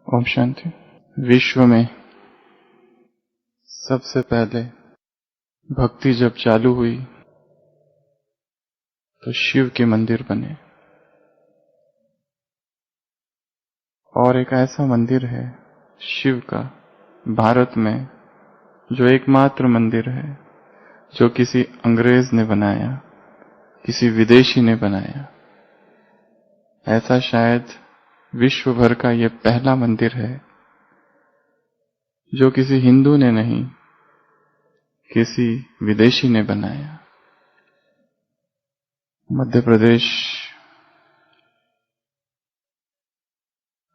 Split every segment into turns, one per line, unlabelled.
ओम शांति। विश्व में सबसे पहले भक्ति जब चालू हुई तो शिव के मंदिर बने, और एक ऐसा मंदिर है शिव का भारत में जो एकमात्र मंदिर है जो किसी अंग्रेज ने बनाया, किसी विदेशी ने बनाया। ऐसा शायद विश्व भर का यह पहला मंदिर है जो किसी हिंदू ने नहीं, किसी विदेशी ने बनाया। मध्य प्रदेश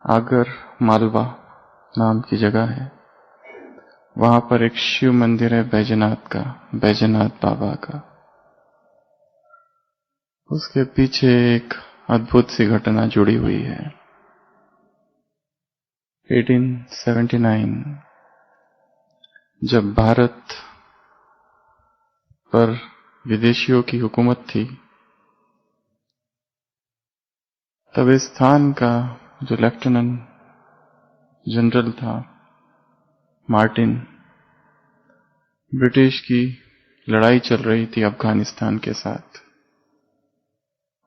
आगर मालवा नाम की जगह है, वहां पर एक शिव मंदिर है बैजनाथ का, बैजनाथ बाबा का। उसके पीछे एक अद्भुत सी घटना जुड़ी हुई है। 1879 जब भारत पर विदेशियों की हुकूमत थी, तब इस स्थान का जो लेफ्टिनेंट जनरल था मार्टिन, ब्रिटिश की लड़ाई चल रही थी अफगानिस्तान के साथ,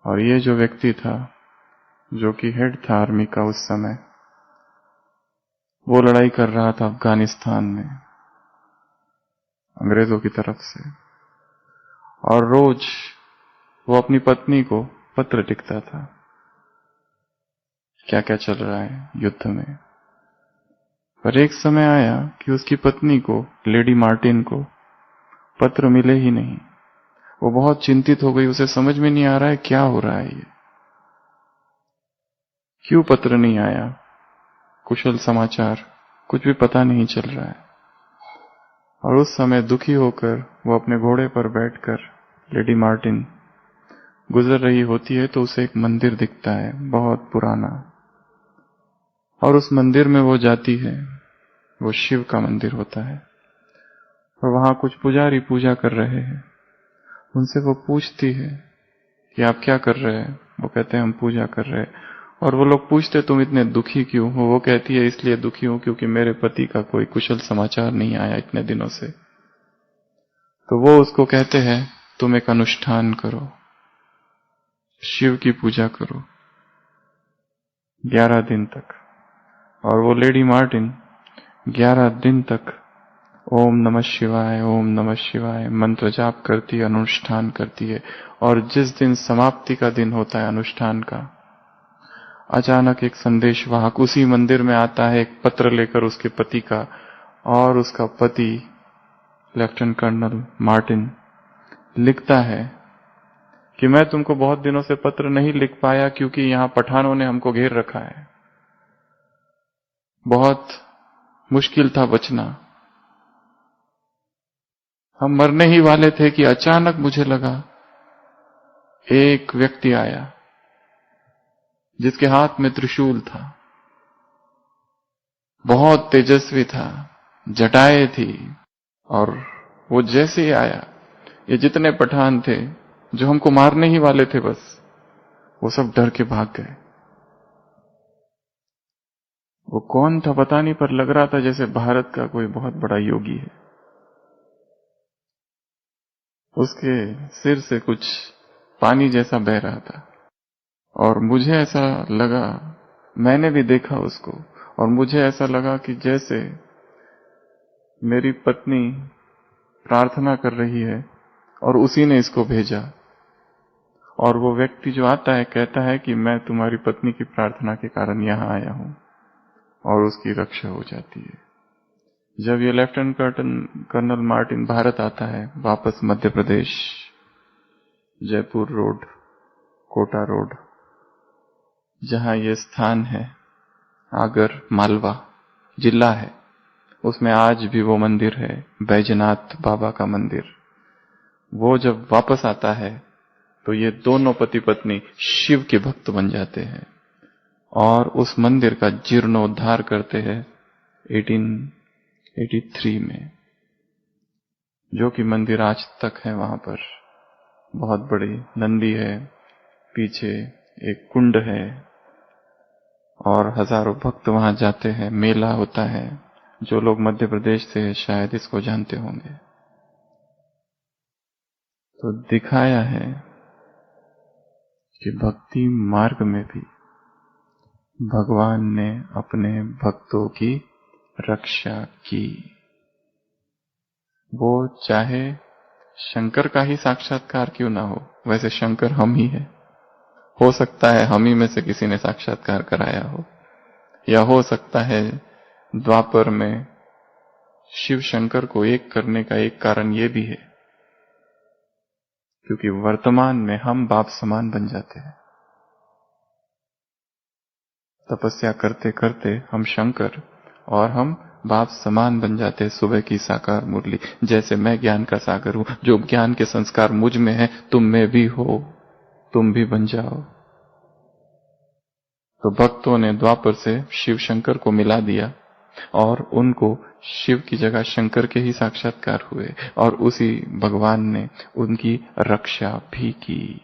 और ये जो व्यक्ति था जो कि हेड था आर्मी का उस समय, वो लड़ाई कर रहा था अफगानिस्तान में अंग्रेजों की तरफ से। और रोज वो अपनी पत्नी को पत्र लिखता था, क्या क्या चल रहा है युद्ध में। पर एक समय आया कि उसकी पत्नी को, लेडी मार्टिन को, पत्र मिले ही नहीं। वो बहुत चिंतित हो गई, उसे समझ में नहीं आ रहा है क्या हो रहा है, ये क्यों पत्र नहीं आया, कुशल समाचार कुछ भी पता नहीं चल रहा है। और उस समय दुखी होकर वो अपने घोड़े पर बैठकर, लेडी मार्टिन गुजर रही होती है, तो उसे एक मंदिर दिखता है बहुत पुराना, और उस मंदिर में वो जाती है। वो शिव का मंदिर होता है, और वहां कुछ पुजारी पूजा कर रहे हैं। उनसे वो पूछती है कि आप क्या कर रहे हैं। वो कहते हैं हम पूजा कर रहे हैं। और वो लोग पूछते तुम इतने दुखी क्यों हो। वो कहती है इसलिए दुखी हूं क्योंकि मेरे पति का कोई कुशल समाचार नहीं आया इतने दिनों से। तो वो उसको कहते हैं तुम एक अनुष्ठान करो, शिव की पूजा करो 11 दिन तक। और वो लेडी मार्टिन 11 दिन तक ओम नमः शिवाय, ओम नमः शिवाय मंत्र जाप करती है, अनुष्ठान करती है। और जिस दिन समाप्ति का दिन होता है अनुष्ठान का, अचानक एक संदेशवाहक उसी मंदिर में आता है, एक पत्र लेकर उसके पति का। और उसका पति लेफ्टिनेंट कर्नल मार्टिन लिखता है कि मैं तुमको बहुत दिनों से पत्र नहीं लिख पाया क्योंकि यहां पठानों ने हमको घेर रखा है, बहुत मुश्किल था बचना। हम मरने ही वाले थे कि अचानक मुझे लगा एक व्यक्ति आया जिसके हाथ में त्रिशूल था, बहुत तेजस्वी था, जटाएं थी। और वो जैसे ही आया, ये जितने पठान थे जो हमको मारने ही वाले थे बस, वो सब डर के भाग गए। वो कौन था पता नहीं, पर लग रहा था जैसे भारत का कोई बहुत बड़ा योगी है। उसके सिर से कुछ पानी जैसा बह रहा था, और मुझे ऐसा लगा, मैंने भी देखा उसको, और मुझे ऐसा लगा कि जैसे मेरी पत्नी प्रार्थना कर रही है और उसी ने इसको भेजा। और वो व्यक्ति जो आता है कहता है कि मैं तुम्हारी पत्नी की प्रार्थना के कारण यहां आया हूं, और उसकी रक्षा हो जाती है। जब ये लेफ्टिनेंट कर्नल मार्टिन भारत आता है वापस मध्य प्रदेश, जयपुर रोड, कोटा रोड, जहां ये स्थान है, आगर मालवा जिला है, उसमें आज भी वो मंदिर है, बैजनाथ बाबा का मंदिर। वो जब वापस आता है तो ये दोनों पति पत्नी शिव के भक्त बन जाते हैं, और उस मंदिर का जीर्णोद्धार करते हैं 1883 में, जो कि मंदिर आज तक है। वहां पर बहुत बड़ी नंदी है, पीछे एक कुंड है, और हजारों भक्त वहां जाते हैं, मेला होता है। जो लोग मध्य प्रदेश से हैं, शायद इसको जानते होंगे। तो दिखाया है कि भक्ति मार्ग में भी भगवान ने अपने भक्तों की रक्षा की। वो चाहे शंकर का ही साक्षात्कार क्यों ना हो, वैसे शंकर हम ही है। हो सकता है हम ही में से किसी ने साक्षात्कार कराया हो, या हो सकता है द्वापर में शिव शंकर को एक करने का एक कारण ये भी है क्योंकि वर्तमान में हम बाप समान बन जाते हैं। तपस्या करते करते हम शंकर और हम बाप समान बन जाते हैं। सुबह की साकार मुरली, जैसे मैं ज्ञान का सागर हूं, जो ज्ञान के संस्कार मुझ में है तुम में भी हो, तुम भी बन जाओ। तो भक्तों ने द्वापर से शिव शंकर को मिला दिया और उनको शिव की जगह शंकर के ही साक्षात्कार हुए, और उसी भगवान ने उनकी रक्षा भी की।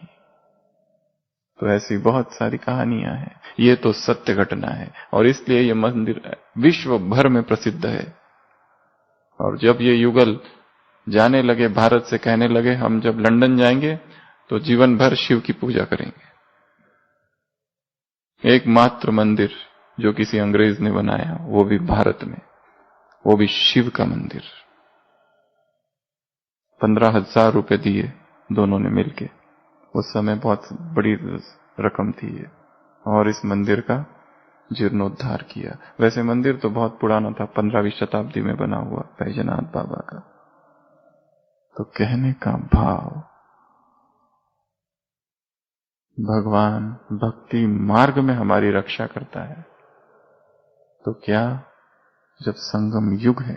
तो ऐसी बहुत सारी कहानियां हैं। ये तो सत्य घटना है और इसलिए ये मंदिर विश्व भर में प्रसिद्ध है। और जब ये युगल जाने लगे भारत से, कहने लगे हम जब लंदन जाएंगे तो जीवन भर शिव की पूजा करेंगे। एकमात्र मंदिर जो किसी अंग्रेज ने बनाया, वो भी भारत में, वो भी शिव का मंदिर। 15,000 रुपए दिए दोनों ने मिलके। उस समय बहुत बड़ी रकम थी ये, और इस मंदिर का जीर्णोद्धार किया। वैसे मंदिर तो बहुत पुराना था, 15वीं शताब्दी में बना हुआ बैजनाथ बाबा का। तो कहने का भाव, भगवान भक्ति मार्ग में हमारी रक्षा करता है, तो क्या जब संगम युग है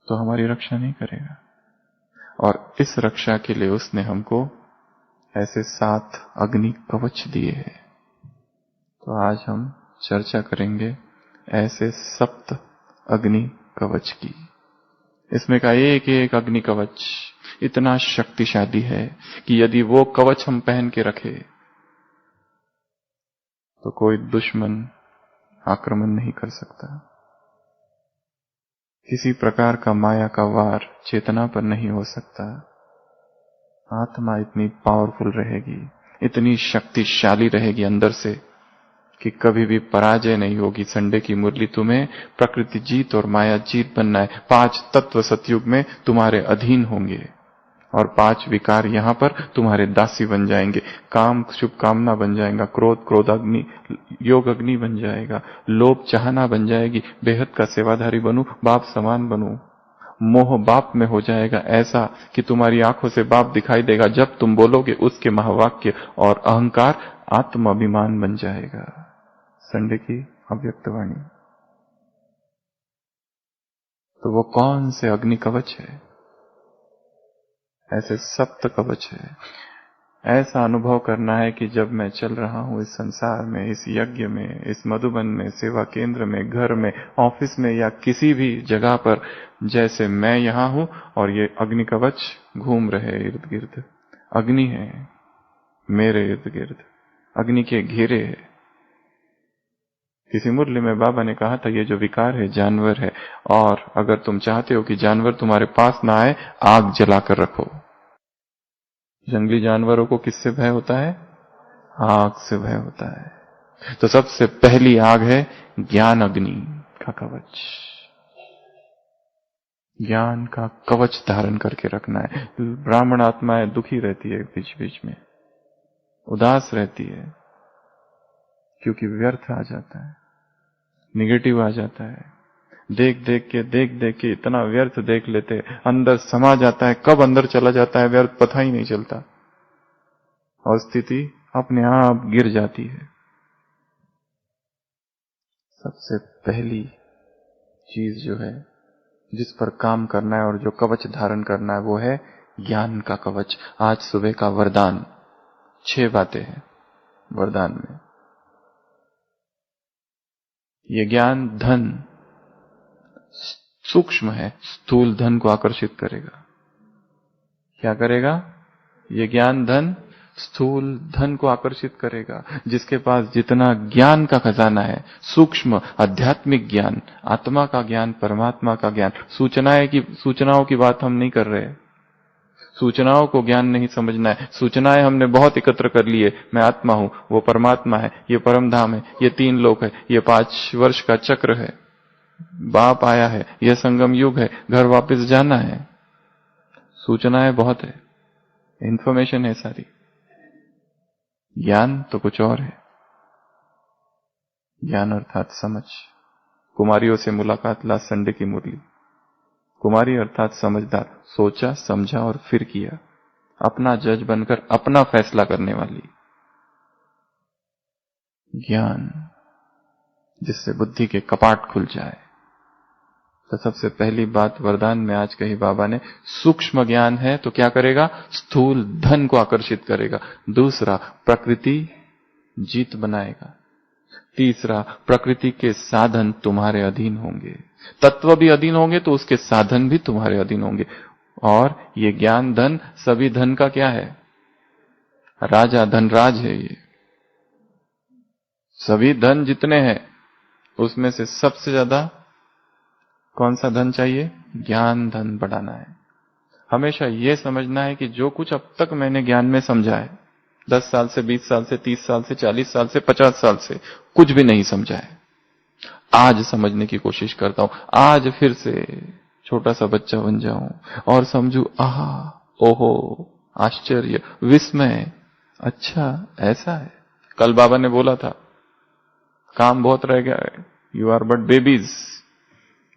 तो हमारी रक्षा नहीं करेगा? और इस रक्षा के लिए उसने हमको ऐसे 7 अग्नि कवच दिए हैं। तो आज हम चर्चा करेंगे ऐसे 7 अग्नि कवच की। इसमें का एक एक अग्नि कवच इतना शक्तिशाली है कि यदि वो कवच हम पहन के रखे तो कोई दुश्मन आक्रमण नहीं कर सकता। किसी प्रकार का माया का वार चेतना पर नहीं हो सकता। आत्मा इतनी पावरफुल रहेगी, इतनी शक्तिशाली रहेगी अंदर से कि कभी भी पराजय नहीं होगी। संडे की मुरली, तुम्हें प्रकृति जीत और माया जीत बनना है। 5 तत्व सतयुग में तुम्हारे अधीन होंगे और 5 विकार यहां पर तुम्हारे दासी बन जाएंगे। काम शुभ कामना बन जाएगा, क्रोध क्रोध अग्नि योग अग्नि बन जाएगा, लोभ चाहना बन जाएगी, बेहद का सेवाधारी बनूं, बाप समान बनूं। मोह बाप में हो जाएगा ऐसा कि तुम्हारी आंखों से बाप दिखाई देगा जब तुम बोलोगे उसके महावाक्य, और अहंकार आत्म अभिमान बन जाएगा। संडे की अव्यक्त वाणी। तो वो कौन से अग्नि कवच है? ऐसे 7 कवच है। ऐसा अनुभव करना है कि जब मैं चल रहा हूं इस संसार में, इस यज्ञ में, इस मधुबन में, सेवा केंद्र में, घर में, ऑफिस में या किसी भी जगह पर, जैसे मैं यहां हूं और ये अग्नि कवच घूम रहे इर्द गिर्द। अग्नि है मेरे इर्द गिर्द, अग्नि के घेरे है। किसी मुरली में बाबा ने कहा था ये जो विकार है जानवर है, और अगर तुम चाहते हो कि जानवर तुम्हारे पास ना आए, आग जलाकर रखो। जंगली जानवरों को किससे भय होता है? आग से भय होता है। तो सबसे पहली आग है ज्ञान अग्नि का कवच। ज्ञान का कवच धारण करके रखना है। ब्राह्मण आत्माएं दुखी रहती है, बीच बीच में उदास रहती है, क्योंकि व्यर्थ आ जाता है, निगेटिव आ जाता है। देख देख के इतना व्यर्थ देख लेते, अंदर समा जाता है, कब अंदर चला जाता है व्यर्थ पता ही नहीं चलता, और स्थिति अपने आप गिर जाती है। सबसे पहली चीज जो है जिस पर काम करना है और जो कवच धारण करना है वो है ज्ञान का कवच। आज सुबह का वरदान, 6 बातें हैं वरदान में। ये ज्ञान धन सूक्ष्म है, स्थूल धन को आकर्षित करेगा। क्या करेगा? ये ज्ञान धन स्थूल धन को आकर्षित करेगा। जिसके पास जितना ज्ञान का खजाना है, सूक्ष्म आध्यात्मिक ज्ञान, आत्मा का ज्ञान, परमात्मा का ज्ञान, सूचनाओं की बात हम नहीं कर रहे। सूचनाओं को ज्ञान नहीं समझना है। सूचनाएं हमने बहुत एकत्र कर लिए, मैं आत्मा हूं, वो परमात्मा है, ये परम धाम है, ये 3 लोक है, ये 5 वर्ष का चक्र है, बाप आया है, यह संगम युग है, घर वापस जाना है। सूचनाएं बहुत है, इंफॉर्मेशन है सारी। ज्ञान तो कुछ और है। ज्ञान अर्थात समझ। कुमारियों से मुलाकात लास्ट संडे की मुरली। कुमारी अर्थात समझदार, सोचा समझा और फिर किया, अपना जज बनकर अपना फैसला करने वाली। ज्ञान जिससे बुद्धि के कपाट खुल जाए। तो सबसे पहली बात वरदान में आज कही बाबा ने, सूक्ष्म ज्ञान है तो क्या करेगा? स्थूल धन को आकर्षित करेगा। दूसरा, प्रकृति जीत बनाएगा। तीसरा, प्रकृति के साधन तुम्हारे अधीन होंगे। तत्व भी अधीन होंगे तो उसके साधन भी तुम्हारे अधीन होंगे। और ये ज्ञान धन सभी धन का क्या है? राजा धनराज है। ये सभी धन जितने हैं उसमें से सबसे ज्यादा कौन सा धन चाहिए? ज्ञान धन बढ़ाना है। हमेशा यह समझना है कि जो कुछ अब तक मैंने ज्ञान में समझा है, 10 साल से, 20 साल से, 30 साल से, 40 साल से, 50 साल से कुछ भी नहीं समझा है। आज समझने की कोशिश करता हूं। आज फिर से छोटा सा बच्चा बन जाऊं और समझू, आहा, ओहो, आश्चर्य, विस्मय, अच्छा ऐसा है। कल बाबा ने बोला था, काम बहुत रह गया है, you are but babies.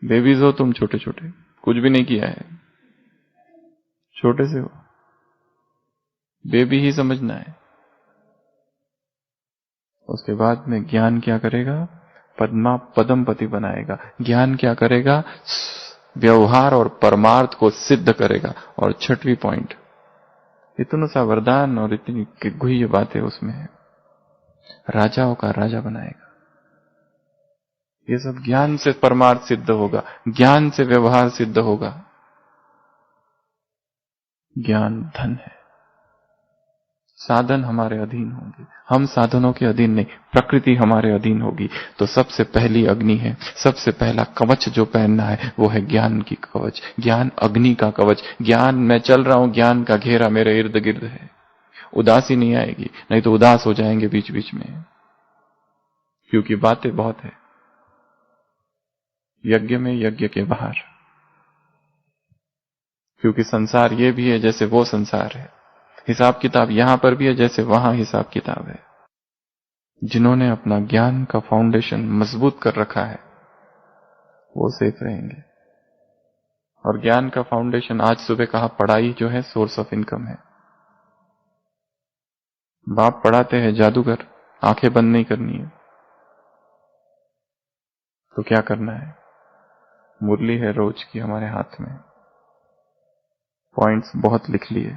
Babies हो तुम, छोटे छोटे, कुछ भी नहीं किया है, छोटे से हो, बेबी ही समझना है। उसके बाद में ज्ञान क्या करेगा? पदमपति बनाएगा। ज्ञान क्या करेगा? व्यवहार और परमार्थ को सिद्ध करेगा। और 6वीं पॉइंट, इतना सा वरदान और इतनी गुह्य बातें उसमें है, राजाओं का राजा बनाएगा। ये सब ज्ञान से परमार्थ सिद्ध होगा, ज्ञान से व्यवहार सिद्ध होगा। ज्ञान धन है। साधन हमारे अधीन होंगे, हम साधनों के अधीन नहीं, प्रकृति हमारे अधीन होगी। तो सबसे पहली अग्नि है, सबसे पहला कवच जो पहनना है वो है ज्ञान की कवच, ज्ञान अग्नि का कवच। ज्ञान, मैं चल रहा हूं, ज्ञान का घेरा मेरे इर्द गिर्द है। उदासी नहीं आएगी, नहीं तो उदास हो जाएंगे बीच बीच में, क्योंकि बातें बहुत है। यज्ञ में यज्ञ के बाहर, क्योंकि संसार ये भी है जैसे वो संसार है। हिसाब किताब यहां पर भी है जैसे वहां हिसाब किताब है। जिन्होंने अपना ज्ञान का फाउंडेशन मजबूत कर रखा है वो सेफ रहेंगे। और ज्ञान का फाउंडेशन, आज सुबह कहा, पढ़ाई जो है सोर्स ऑफ इनकम है। बाप पढ़ाते हैं जादूगर, आंखें बंद नहीं करनी है तो क्या करना है? मुरली है रोज की हमारे हाथ में, पॉइंट्स बहुत लिख लिए,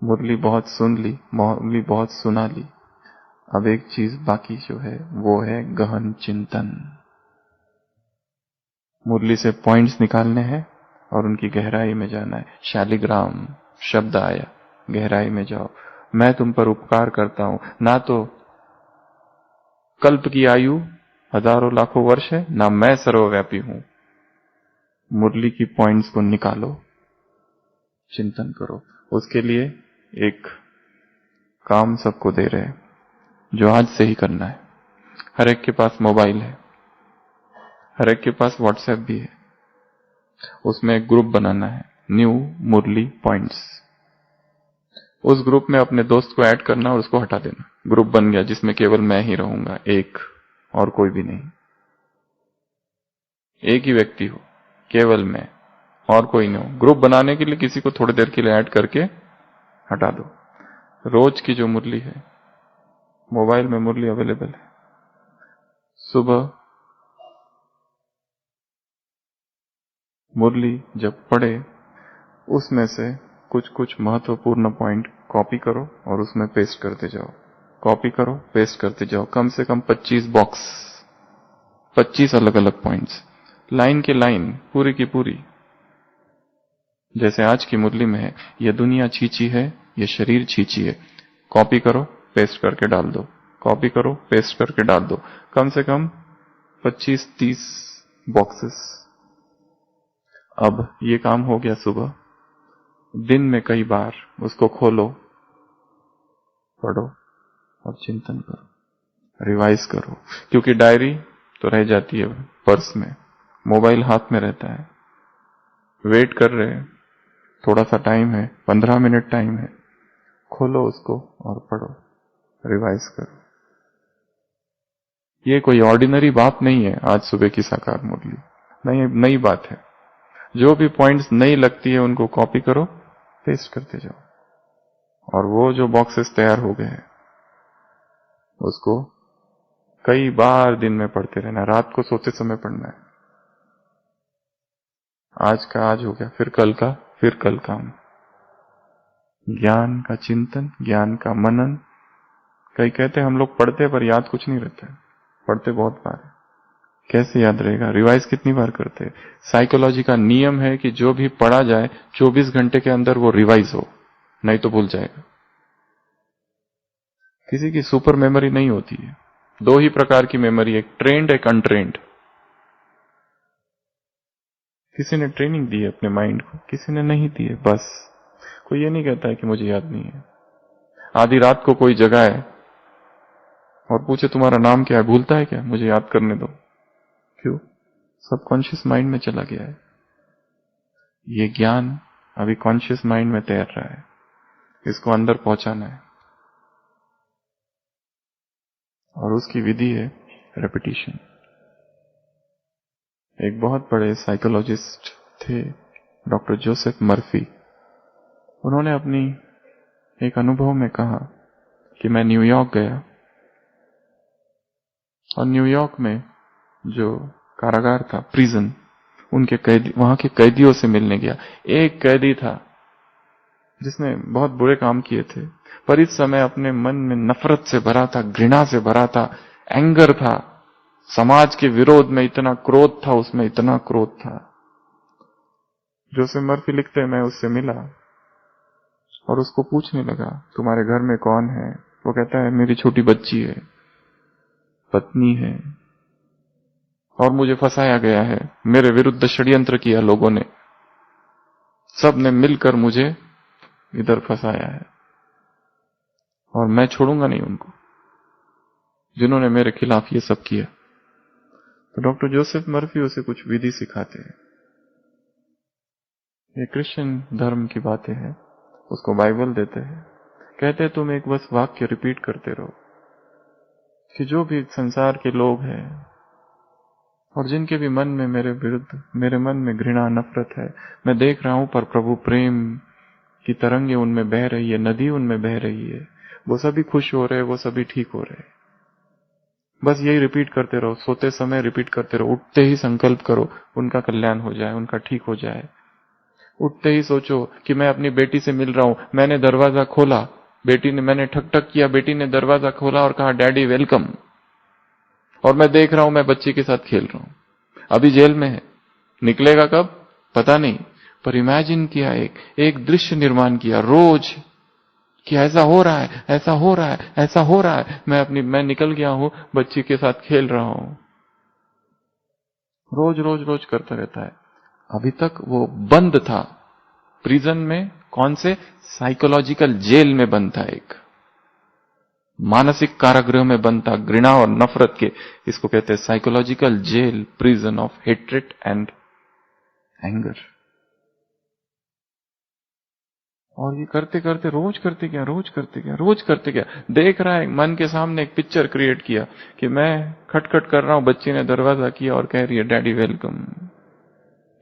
मुरली बहुत सुन ली, मुरली बहुत सुना ली। अब एक चीज बाकी जो है वो है गहन चिंतन। मुरली से पॉइंट्स निकालने हैं और उनकी गहराई में जाना है। शालिग्राम शब्द आया, गहराई में जाओ। मैं तुम पर उपकार करता हूं, ना तो कल्प की आयु हजारों लाखों वर्ष है, ना मैं सर्वव्यापी हूं। मुरली की पॉइंट्स को निकालो, चिंतन करो। उसके लिए एक काम सबको दे रहे हैं जो आज से ही करना है। हर एक के पास मोबाइल है, हर एक के पास व्हाट्सएप भी है। उसमें एक ग्रुप बनाना है, न्यू मुरली पॉइंट्स। उस ग्रुप में अपने दोस्त को ऐड करना और उसको हटा देना। ग्रुप बन गया जिसमें केवल मैं ही रहूंगा, एक और कोई भी नहीं। एक ही व्यक्ति हो, केवल मैं, और कोई नहीं हो। ग्रुप बनाने के लिए किसी को थोड़ी देर के लिए ऐड करके हटा दो। रोज की जो मुरली है, मोबाइल में मुरली अवेलेबल है। सुबह मुरली जब पढ़े उसमें से कुछ कुछ महत्वपूर्ण पॉइंट कॉपी करो और उसमें पेस्ट करते जाओ। कॉपी करो, पेस्ट करते जाओ। कम से कम 25 बॉक्स, 25 अलग अलग पॉइंट्स, लाइन के लाइन, पूरी की पूरी। जैसे आज की मुरली में है, यह दुनिया छींची है, यह शरीर छींची है, कॉपी करो, पेस्ट करके डाल दो, कॉपी करो, पेस्ट करके डाल दो, कम से कम 25-30 बॉक्सेस। अब ये काम हो गया सुबह, दिन में कई बार उसको खोलो, पढ़ो और चिंतन करो, रिवाइज करो। क्योंकि डायरी तो रह जाती है पर्स में, मोबाइल हाथ में रहता है, वेट कर रहे हैं, थोड़ा सा टाइम है, 15 मिनट टाइम है, खोलो उसको और पढ़ो, रिवाइज करो। ये कोई ऑर्डिनरी बात नहीं है आज सुबह की साकार मुरली, नहीं, नई बात है। जो भी पॉइंट्स नई लगती है उनको कॉपी करो, पेस्ट करते जाओ, और वो जो बॉक्सेस तैयार हो गए हैं उसको कई बार दिन में पढ़ते रहना, रात को सोते समय पढ़ना है। आज का आज हो गया, फिर कल का, फिर कल का। ज्ञान का चिंतन, ज्ञान का मनन। कई कहते हैं हम लोग पढ़ते पर याद कुछ नहीं रहता है, पढ़ते बहुत बार है, कैसे याद रहेगा? रिवाइज कितनी बार करते हैं? साइकोलॉजी का नियम है कि जो भी पढ़ा जाए 24 घंटे के अंदर वो रिवाइज हो, नहीं तो भूल जाएगा। किसी की सुपर मेमोरी नहीं होती है, दो ही प्रकार की मेमोरी, एक ट्रेंड, एक अनट्रेंड। किसी ने ट्रेनिंग दी है अपने माइंड को, किसी ने नहीं दी है। बस कोई ये नहीं कहता है कि मुझे याद नहीं है। आधी रात को कोई जगाए और पूछे तुम्हारा नाम क्या है, भूलता है क्या? मुझे याद करने दो। क्यों? सबकॉन्शियस माइंड में चला गया है। ये ज्ञान अभी कॉन्शियस माइंड में तैर रहा है, इसको अंदर पहुंचाना है, और उसकी विधि है रेपिटेशन। एक बहुत बड़े साइकोलॉजिस्ट थे डॉक्टर जोसेफ मर्फी। उन्होंने अपनी एक अनुभव में कहा कि मैं न्यूयॉर्क गया और न्यूयॉर्क में जो कारागार था, प्रिजन, उनके कैदी, वहां के कैदियों से मिलने गया। एक कैदी था जिसने बहुत बुरे काम किए थे, पर इस समय अपने मन में नफरत से भरा था, घृणा से भरा था, एंगर था, समाज के विरोध में इतना क्रोध था, उसमें इतना क्रोध था। जोसेफ मर्फी लिखते हैं, मैं उससे मिला और उसको पूछने लगा तुम्हारे घर में कौन है? वो कहता है मेरी छोटी बच्ची है, पत्नी है, और मुझे फंसाया गया है, मेरे विरुद्ध षड्यंत्र किया लोगों ने, सब ने मिलकर मुझे इधर फंसाया है, और मैं छोड़ूंगा नहीं उनको जिन्होंने मेरे खिलाफ ये सब किया। तो डॉक्टर जोसेफ मर्फी उसे कुछ विधि सिखाते हैं। ये क्रिश्चियन धर्म की बातें हैं, उसको बाइबल देते हैं। कहते हैं तुम एक बस वाक्य रिपीट करते रहो कि जो भी संसार के लोग हैं और जिनके भी मन में मेरे विरुद्ध, मेरे मन में घृणा, नफरत है, मैं देख रहा हूं पर प्रभु प्रेम की तरंगे उनमें बह रही है, नदी उनमें बह रही है, वो सभी खुश हो रहे, वो सभी ठीक हो रहे। बस यही रिपीट करते रहो, सोते समय रिपीट करते रहो, उठते ही संकल्प करो उनका कल्याण हो जाए, उनका ठीक हो जाए। उठते ही सोचो कि मैं अपनी बेटी से मिल रहा हूं, मैंने दरवाजा खोला, बेटी ने, मैंने ठक ठक किया, बेटी ने दरवाजा खोला और कहा डैडी वेलकम, और मैं देख रहा हूं मैं बच्ची के साथ खेल रहा हूं। अभी जेल में है, निकलेगा कब पता नहीं, पर इमेजिन किया, एक दृश्य निर्माण किया रोज कि ऐसा हो रहा है, ऐसा हो रहा है, ऐसा हो रहा है, मैं निकल गया हूं, बच्ची के साथ खेल रहा हूं। रोज रोज रोज करता रहता है। अभी तक वो बंद था प्रिजन में, कौन से? साइकोलॉजिकल जेल में बंद था, एक मानसिक कारागृह में बंद था, घृणा और नफरत के। इसको कहते हैं psychological jail, prison of hatred and anger. और ये करते करते रोज करते गया, रोज करते गया, रोज करते गया। देख रहा है मन के सामने एक पिक्चर क्रिएट किया कि मैं खटखट कर रहा हूं, बच्ची ने दरवाजा किया और कह रही है डैडी वेलकम,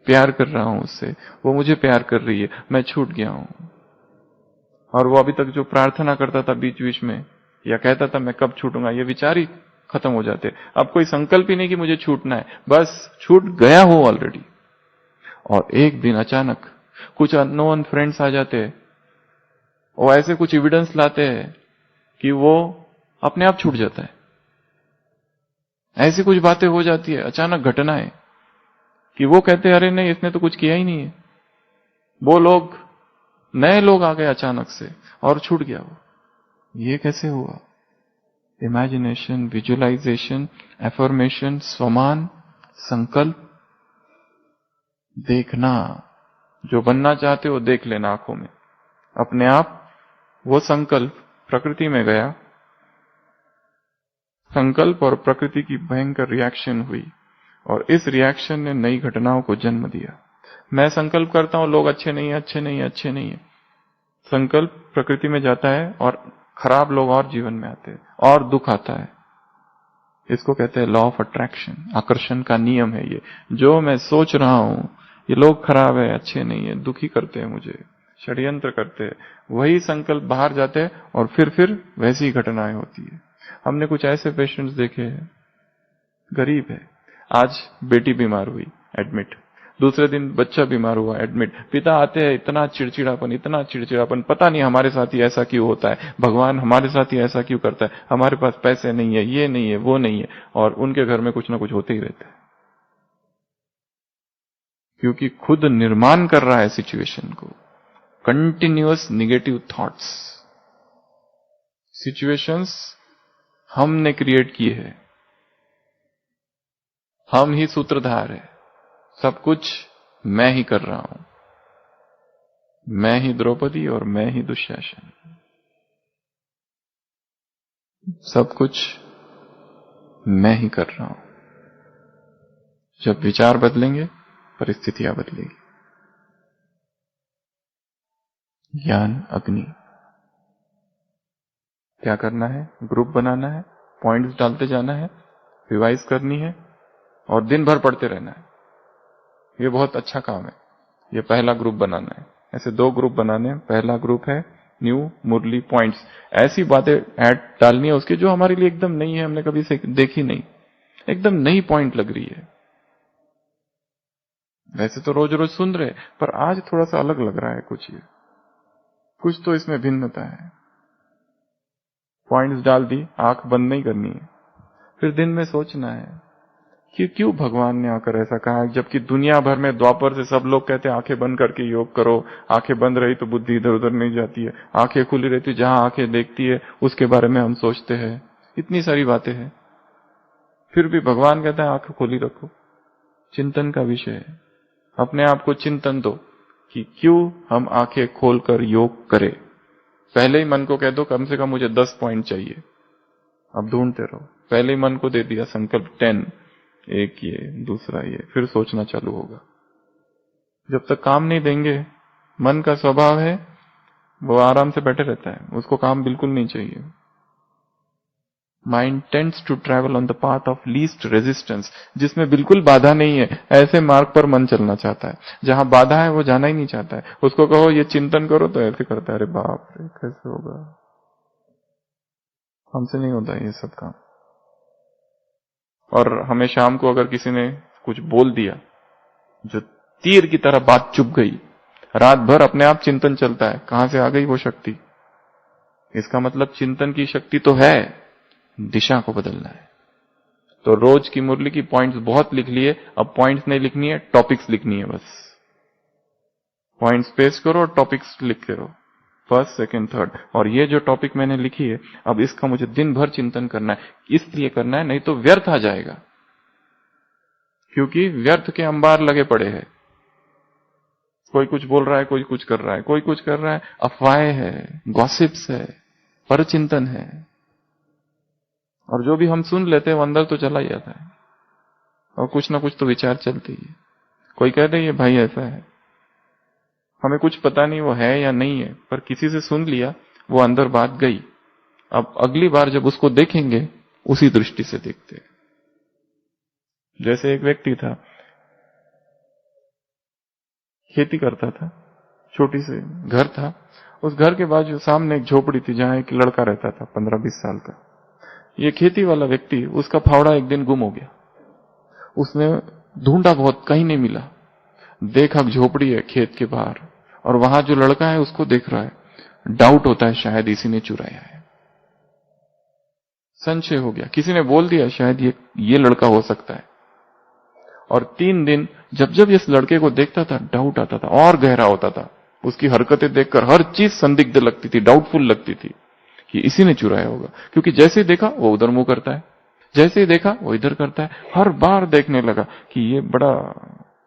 प्यार कर रहा हूं उससे, वो मुझे प्यार कर रही है, मैं छूट गया हूं। और वो अभी तक जो प्रार्थना करता था बीच बीच में, या कहता था मैं कब छूटूंगा, ये विचार ही खत्म हो जाते। अब कोई संकल्प ही नहीं कि मुझे छूटना है, बस छूट गया हो ऑलरेडी। और एक दिन अचानक कुछ अननोन फ्रेंड्स आ जाते, वो ऐसे कुछ एविडेंस लाते हैं कि वो अपने आप छूट जाता है। ऐसी कुछ बातें हो जाती है, अचानक घटनाएं, कि वो कहते हैं अरे नहीं, इसने तो कुछ किया ही नहीं है। वो लोग, नए लोग आ गए अचानक से और छूट गया वो। ये कैसे हुआ? इमेजिनेशन, विजुअलाइजेशन, एफर्मेशन, स्वमान, संकल्प, देखना। जो बनना चाहते हो देख लेना आंखों में अपने आप। वो संकल्प प्रकृति में गया, संकल्प और प्रकृति की भयंकर रिएक्शन हुई, और इस रिएक्शन ने नई घटनाओं को जन्म दिया। मैं संकल्प करता हूं लोग अच्छे नहीं है, अच्छे नहीं है, अच्छे नहीं है। संकल्प प्रकृति में जाता है और खराब लोग और जीवन में आते हैं और दुख आता है। इसको कहते हैं लॉ ऑफ अट्रैक्शन, आकर्षण का नियम है ये। जो मैं सोच रहा हूं ये लोग खराब है, अच्छे नहीं है, दुखी करते हैं मुझे, षड्यंत्र करते हैं, वही संकल्प बाहर जाते हैं और फिर वैसी घटनाएं होती है। हमने कुछ ऐसे पेशेंट्स देखे हैं, गरीब है, आज बेटी बीमार हुई, एडमिट, दूसरे दिन बच्चा बीमार हुआ, एडमिट, पिता आते हैं, इतना चिड़चिड़ापन, पता नहीं हमारे साथ ही ऐसा क्यों होता है, भगवान हमारे साथ ही ऐसा क्यों करता है, हमारे पास पैसे नहीं है, ये नहीं है, वो नहीं है, और उनके घर में कुछ ना कुछ होते ही रहता है, क्योंकि खुद निर्माण कर रहा है सिचुएशन को। कंटिन्यूअस निगेटिव थॉट्स, सिचुएशंस हमने क्रिएट किए हैं, हम ही सूत्रधार है, सब कुछ मैं ही कर रहा हूं, मैं ही द्रौपदी और मैं ही दुशासन, सब कुछ मैं ही कर रहा हूं। जब विचार बदलेंगे परिस्थितियां बदलेगी। ज्ञान अग्नि, क्या करना है? ग्रुप बनाना है, पॉइंट्स डालते जाना है, रिवाइज करनी है और दिन भर पढ़ते रहना है। ये बहुत अच्छा काम है। ये पहला ग्रुप बनाना है। ऐसे 2 ग्रुप बनाने हैं। पहला ग्रुप है न्यू मुरली पॉइंट्स, ऐसी बातें ऐड डालनी है उसकी जो हमारे लिए एकदम नई है, हमने कभी से देखी नहीं, एकदम नई पॉइंट लग रही है। वैसे तो रोज रोज सुन रहे, पर आज थोड़ा सा अलग लग रहा है कुछ, ये कुछ तो इसमें भिन्नता है। पॉइंट्स डाल दी, आंख बंद नहीं करनी है। फिर दिन में सोचना है कि क्यों भगवान ने आकर ऐसा कहा, जबकि दुनिया भर में द्वापर से सब लोग कहते हैं आंखें बंद करके योग करो, आंखें बंद रही तो बुद्धि इधर उधर नहीं जाती है, आंखें खुली रहती, जहां आंखें देखती है उसके बारे में हम सोचते हैं, इतनी सारी बातें हैं। फिर भी भगवान कहता है आंखें खोली रखो, चिंतन का विषय है। अपने आप को चिंतन दो कि क्यों हम आंखें खोलकर योग करें। पहले ही मन को कह दो कम से कम मुझे 10 पॉइंट चाहिए, अब ढूंढते रहो। पहले ही मन को दे दिया संकल्प 10, एक ये, दूसरा ये, फिर सोचना चालू होगा। जब तक काम नहीं देंगे, मन का स्वभाव है वो आराम से बैठे रहता है, उसको काम बिल्कुल नहीं चाहिए। Mind tends to travel on the path of least resistance, जिसमें बिल्कुल बाधा नहीं है, ऐसे मार्ग पर मन चलना चाहता है। जहां बाधा है वो जाना ही नहीं चाहता है। उसको कहो ये चिंतन करो तो ऐसे करता है, अरे बाप रे कैसे होगा, हमसे नहीं होता ये सब काम। और हमें शाम को अगर किसी ने कुछ बोल दिया जो तीर की तरह बात चुभ गई, रात भर अपने आप चिंतन चलता है, कहां से आ गई वो शक्ति। इसका मतलब चिंतन की शक्ति तो है, दिशा को बदलना है। तो रोज की मुरली की पॉइंट्स बहुत लिख लिए, अब पॉइंट्स नहीं लिखनी है, टॉपिक्स लिखनी है बस। पॉइंट्स पेस्ट करो और टॉपिक्स लिख के रहो, फर्स्ट, सेकंड, थर्ड। और ये जो टॉपिक मैंने लिखी है, अब इसका मुझे दिन भर चिंतन करना है, इसलिए करना है, नहीं तो व्यर्थ आ जाएगा। क्योंकि व्यर्थ के अंबार लगे पड़े हैं। कोई कुछ बोल रहा है, कोई कुछ कर रहा है, कोई कुछ कर रहा है, अफवाहें है, गॉसिप्स है, परचिंतन है। और जो भी हम सुन लेते हैं वो अंदर तो चला ही जाता है, और कुछ ना कुछ तो विचार चलते ही है। कोई कहते हैं ये भाई ऐसा है, हमें कुछ पता नहीं वो है या नहीं है, पर किसी से सुन लिया, वो अंदर बात गई। अब अगली बार जब उसको देखेंगे उसी दृष्टि से देखते हैं। जैसे एक व्यक्ति था, खेती करता था, छोटी से घर था, उस घर के बाजू सामने एक झोपड़ी थी जहां एक लड़का रहता था 15-20 साल का। ये खेती वाला व्यक्ति, उसका फावड़ा एक दिन गुम हो गया। उसने ढूंढा बहुत, कहीं नहीं मिला। देखा झोपड़ी है खेत के बाहर, और वहां जो लड़का है उसको देख रहा है। डाउट होता है शायद इसी ने चुराया है, संशय हो गया, किसी ने बोल दिया शायद ये लड़का हो सकता है। और 3 दिन जब जब इस लड़के को देखता था, डाउट आता था और गहरा होता था। उसकी हरकतें देखकर हर चीज संदिग्ध लगती थी, डाउटफुल लगती थी कि इसी ने चुराया होगा, क्योंकि जैसे ही देखा वो उधर मुंह करता है, जैसे ही देखा वो इधर करता है, हर बार देखने लगा कि ये बड़ा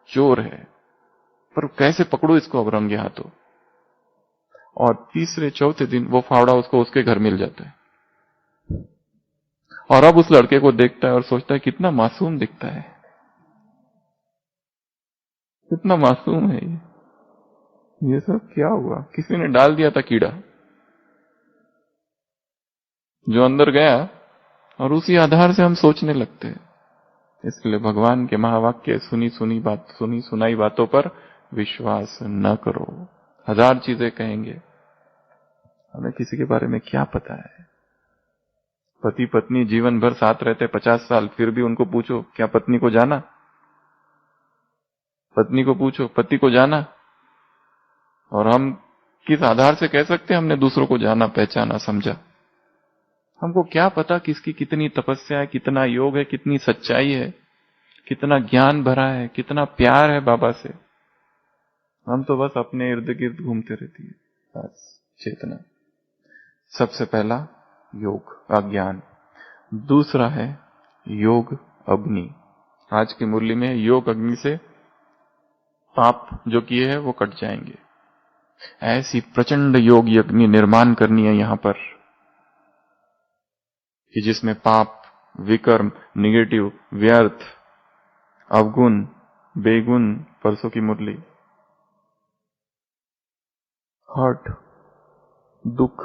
चोर है, पर कैसे पकड़ो इसको अब रंगे हाथों। और तीसरे चौथे दिन वो फावड़ा उसको उसके घर मिल जाता है, और अब उस लड़के को देखता है और सोचता है कितना मासूम दिखता है, कितना मासूम है ये सब क्या हुआ, किसी ने डाल दिया था कीड़ा जो अंदर गया, और उसी आधार से हम सोचने लगते हैं। इसलिए भगवान के महावाक्य सुनी सुनाई बातों पर विश्वास न करो। हजार चीजें कहेंगे, हमें किसी के बारे में क्या पता है। पति पत्नी जीवन भर साथ रहते 50 साल, फिर भी उनको पूछो क्या पत्नी को जाना, पत्नी को पूछो पति को जाना, और हम किस आधार से कह सकते हैं हमने दूसरों को जाना, पहचाना, समझा। हमको क्या पता किसकी कितनी तपस्या है, कितना योग है, कितनी सच्चाई है, कितना ज्ञान भरा है, कितना प्यार है बाबा से। हम तो बस अपने इर्द गिर्द घूमते रहती है बस चेतना। सबसे पहला योग अज्ञान, दूसरा है योग अग्नि। आज की मुरली में योग अग्नि से पाप जो किए हैं वो कट जाएंगे। ऐसी प्रचंड योग अग्नि निर्माण करनी है यहां पर कि जिसमें पाप, विकर्म, निगेटिव, व्यर्थ, अवगुण, बेगुण, परसों की मुरली, हर्ट, दुख,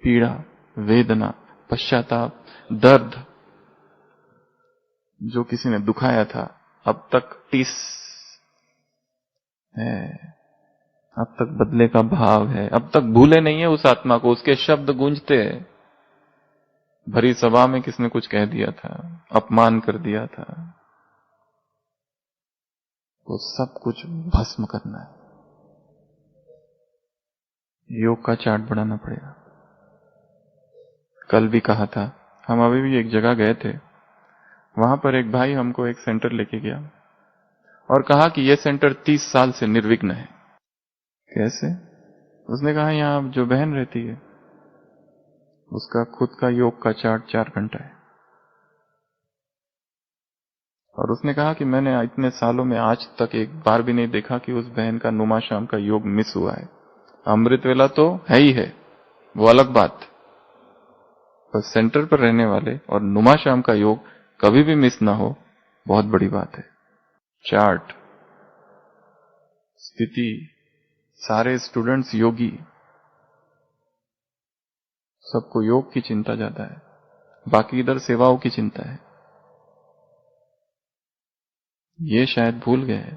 पीड़ा, वेदना, पश्चाताप, दर्द, जो किसी ने दुखाया था अब तक टिस है, अब तक बदले का भाव है, अब तक भूले नहीं है उस आत्मा को, उसके शब्द गूंजते हैं। भरी सभा में किसने कुछ कह दिया था, अपमान कर दिया था, वो सब कुछ भस्म करना है। योग का चार्ट बनाना पड़ेगा। कल भी कहा था, हम अभी भी एक जगह गए थे, वहां पर एक भाई हमको एक सेंटर लेके गया और कहा कि यह सेंटर 30 साल से निर्विघ्न है। कैसे? उसने कहा यहां जो बहन रहती है उसका खुद का योग का चार्ट 4 घंटा है, और उसने कहा कि मैंने इतने सालों में आज तक एक बार भी नहीं देखा कि उस बहन का नुमा शाम का योग मिस हुआ है। अमृत वेला तो है ही है, वो अलग बात, पर सेंटर पर रहने वाले और नुमा शाम का योग कभी भी मिस ना हो, बहुत बड़ी बात है। चार्ट, स्थिति, सारे स्टूडेंट्स योगी, सबको योग की चिंता ज्यादा है, बाकी इधर सेवाओं की चिंता है। ये शायद भूल गए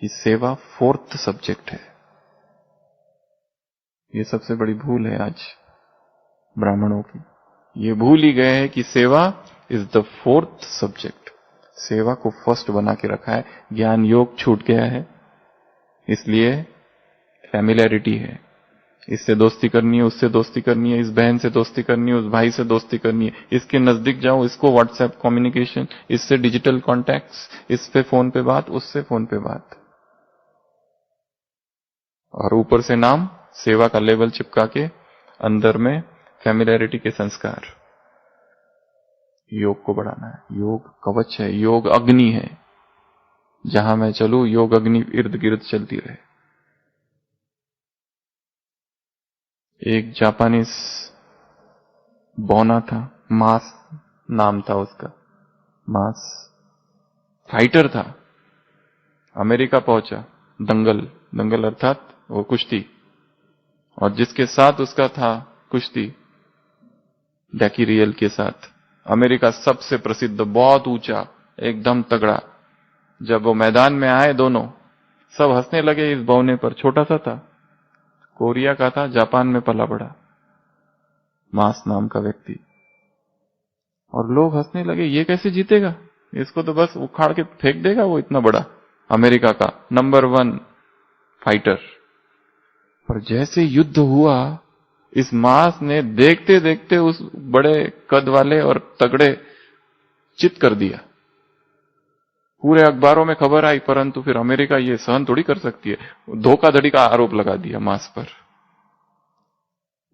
कि सेवा 4th सब्जेक्ट है। ये सबसे बड़ी भूल है आज ब्राह्मणों की, ये भूल ही गए हैं कि सेवा इज द 4th सब्जेक्ट। सेवा को फर्स्ट बना के रखा है, ज्ञान योग छूट गया है, इसलिए फैमिलियरिटी है, इससे दोस्ती करनी है, उससे दोस्ती करनी है, इस बहन से दोस्ती करनी है, उस भाई से दोस्ती करनी है, इसके नजदीक जाओ, इसको व्हाट्सएप कम्युनिकेशन, इससे डिजिटल कॉन्टैक्ट्स, इस पे फोन पे बात, उससे फोन पे बात, और ऊपर से नाम, सेवा का लेवल चिपका के अंदर में फैमिलियरिटी के संस्कार। योग को बढ़ाना है, योग कवच है, योग अग्नि है, जहां मैं चलूं योग अग्नि इर्द गिर्द चलती रहे। एक जापानीज बौना था, मास नाम था उसका, मास फाइटर था, अमेरिका पहुंचा, दंगल अर्थात वो कुश्ती, और जिसके साथ उसका था कुश्ती, डैकी रियल के साथ, अमेरिका सबसे प्रसिद्ध, बहुत ऊंचा, एकदम तगड़ा। जब वो मैदान में आए दोनों, सब हंसने लगे इस बौने पर, छोटा सा था, कोरिया का था, जापान में पला बड़ा, मास नाम का व्यक्ति, और लोग हंसने लगे ये कैसे जीतेगा, इसको तो बस उखाड़ के फेंक देगा वो, इतना बड़ा अमेरिका का नंबर 1 फाइटर। पर जैसे युद्ध हुआ, इस मास ने देखते देखते उस बड़े कद वाले और तगड़े चित कर दिया। पूरे अखबारों में खबर आई, परंतु फिर अमेरिका ये सहन थोड़ी कर सकती है, धोखाधड़ी का आरोप लगा दिया मास पर,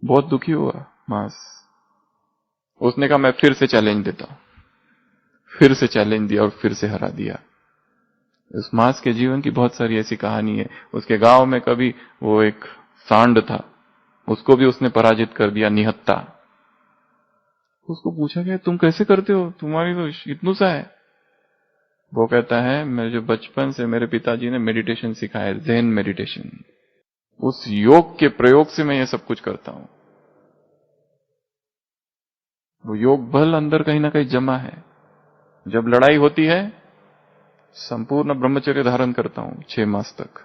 बहुत दुखी हुआ। मांस। उसने कहा मैं फिर से चैलेंज देता हूं, फिर से चैलेंज दिया और फिर से हरा दिया। उस मांस के जीवन की बहुत सारी ऐसी कहानी है। उसके गांव में कभी वो एक सांड था, उसको भी उसने पराजित कर दिया, निहत्ता। उसको पूछा गया तुम कैसे करते हो, तुम्हारी तो इतना सा है। वो कहता है मैं जो बचपन से मेरे पिताजी ने मेडिटेशन सिखाया, ज़ेन मेडिटेशन, उस योग के प्रयोग से मैं ये सब कुछ करता हूं। वो योग बल अंदर कहीं ना कहीं जमा है। जब लड़ाई होती है, संपूर्ण ब्रह्मचर्य धारण करता हूं 6 मास तक,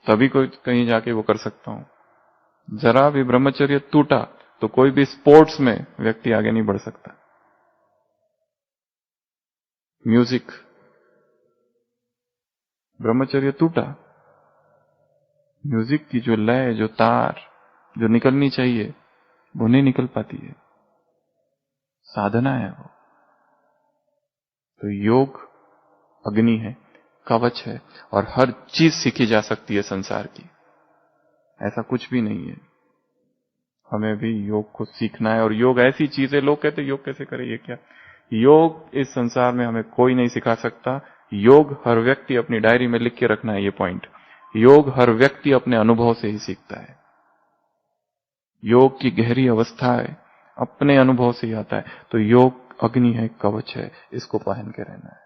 तभी कोई कहीं जाके वो कर सकता हूं। जरा भी ब्रह्मचर्य टूटा तो कोई भी स्पोर्ट्स में व्यक्ति आगे नहीं बढ़ सकता। म्यूजिक, ब्रह्मचर्य टूटा, म्यूजिक की जो लय, जो तार जो निकलनी चाहिए वो नहीं निकल पाती है। साधना है वो। तो योग अग्नि है, कवच है, और हर चीज सीखी जा सकती है संसार की, ऐसा कुछ भी नहीं है। हमें भी योग को सीखना है। और योग ऐसी चीज है, लोग कहते योग कैसे करें, ये क्या। योग इस संसार में हमें कोई नहीं सिखा सकता। योग हर व्यक्ति अपनी डायरी में लिख के रखना है ये पॉइंट। योग हर व्यक्ति अपने अनुभव से ही सीखता है। योग की गहरी अवस्था है, अपने अनुभव से ही आता है। तो योग अग्नि है, कवच है, इसको पहन के रहना है।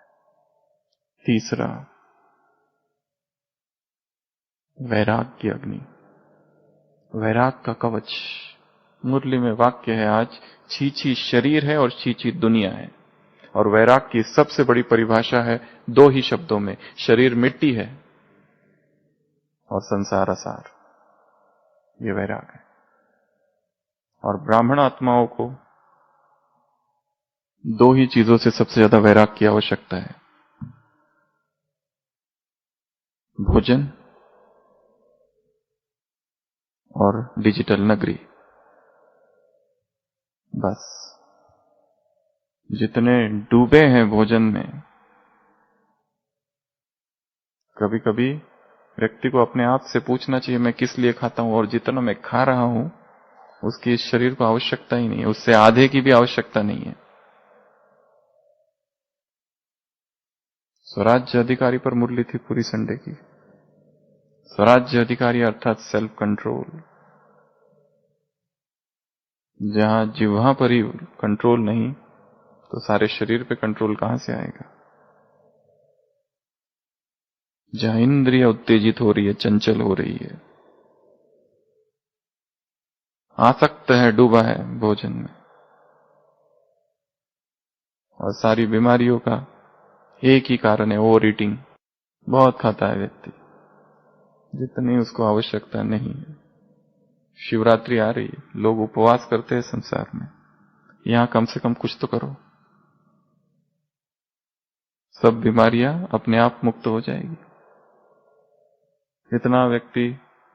तीसरा, वैराग्य अग्नि, वैराग का कवच। मुरली में वाक्य है आज, छीछी शरीर है और छीछी दुनिया है। और वैराग की सबसे बड़ी परिभाषा है 2 ही शब्दों में, शरीर मिट्टी है और संसार असार। ये वैराग है। और ब्राह्मण आत्माओं को 2 ही चीजों से सबसे ज्यादा वैराग की आवश्यकता है, भोजन और डिजिटल नगरी। बस जितने डूबे हैं भोजन में, कभी कभी व्यक्ति को अपने आप से पूछना चाहिए मैं किस लिए खाता हूं, और जितना मैं खा रहा हूं उसकी इस शरीर को आवश्यकता ही नहीं है, उससे आधे की भी आवश्यकता नहीं है। स्वराज्य अधिकारी पर मुरली थी पूरी संडे की। स्वराज्य अधिकारी अर्थात सेल्फ कंट्रोल। जहां जिह्वा पर ही कंट्रोल नहीं तो सारे शरीर पे कंट्रोल कहां से आएगा। जहां इंद्रिय उत्तेजित हो रही है, चंचल हो रही है, आसक्त है, डूबा है भोजन में, और सारी बीमारियों का एक ही कारण है, ओवर ईटिंग। बहुत खाता है व्यक्ति, जितनी उसको आवश्यकता नहीं है। शिवरात्रि आ रही है, लोग उपवास करते हैं संसार में, यहां कम से कम कुछ तो करो, सब बीमारियां अपने आप मुक्त हो जाएगी। इतना व्यक्ति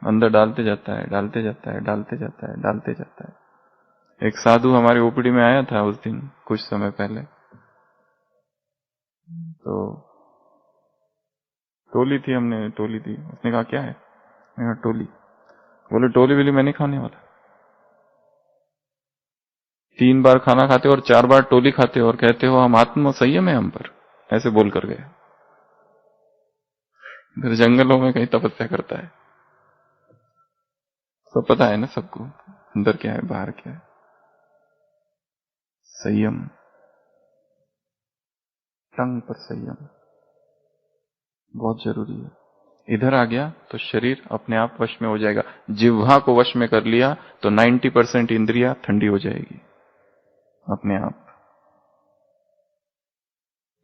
अंदर डालते जाता है, डालते जाता है, डालते जाता है, डालते जाता है। एक साधु हमारे ओपीडी में आया था उस दिन कुछ समय पहले, तो टोली थी, हमने टोली दी। उसने कहा क्या है, मैंने कहा टोली। बोले टोली बिली मैं नहीं खाने वाला। 3 बार खाना खाते हो और 4 बार टोली खाते हो और कहते हो हम आत्म संयम है हम पर, ऐसे बोल कर गए। फिर जंगलों में कहीं तपस्या करता है। सब पता है ना सबको, अंदर क्या है बाहर क्या है। संयम, टंग पर संयम बहुत जरूरी है। इधर आ गया तो शरीर अपने आप वश में हो जाएगा। जिह्वा को वश में कर लिया तो 90% इंद्रियां ठंडी हो जाएगी अपने आप,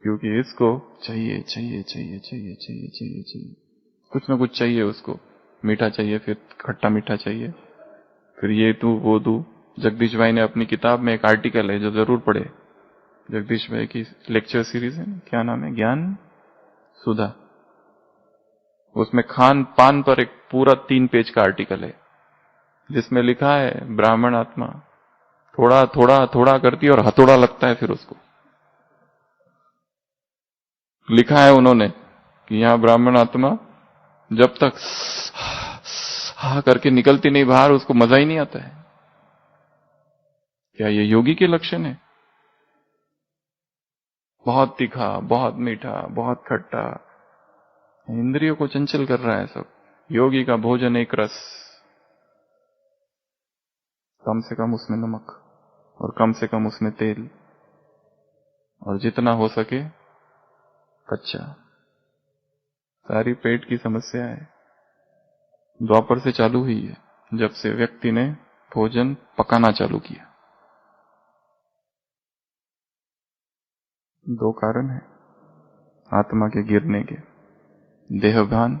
क्योंकि इसको चाहिए चाहिए चाहिए चाहिए चाहिए चाहिए चाहिए, कुछ ना कुछ चाहिए उसको। मीठा चाहिए, फिर खट्टा मीठा चाहिए, फिर ये तू वो तू। जगदीश भाई ने अपनी किताब में एक आर्टिकल है जो जरूर पढ़े, जगदीश भाई की लेक्चर सीरीज है, क्या नाम है, ज्ञान सुधा। उसमें खान पान पर एक पूरा 3 पेज का आर्टिकल है, जिसमें लिखा है ब्राह्मण आत्मा थोड़ा थोड़ा थोड़ा करती है और हथौड़ा लगता है फिर उसको। लिखा है उन्होंने कि यहां ब्राह्मण आत्मा जब तक हा करके निकलती नहीं बाहर, उसको मजा ही नहीं आता है। क्या ये योगी के लक्षण है? बहुत तीखा, बहुत मीठा, बहुत खट्टा, इंद्रियों को चंचल कर रहा है सब। योगी का भोजन एक रस, कम से कम उसमें नमक और कम से कम उसमें तेल, और जितना हो सके कच्चा। सारी पेट की समस्या है द्वापर से चालू हुई है, जब से व्यक्ति ने भोजन पकाना चालू किया। दो कारण है आत्मा के गिरने के, देहभान,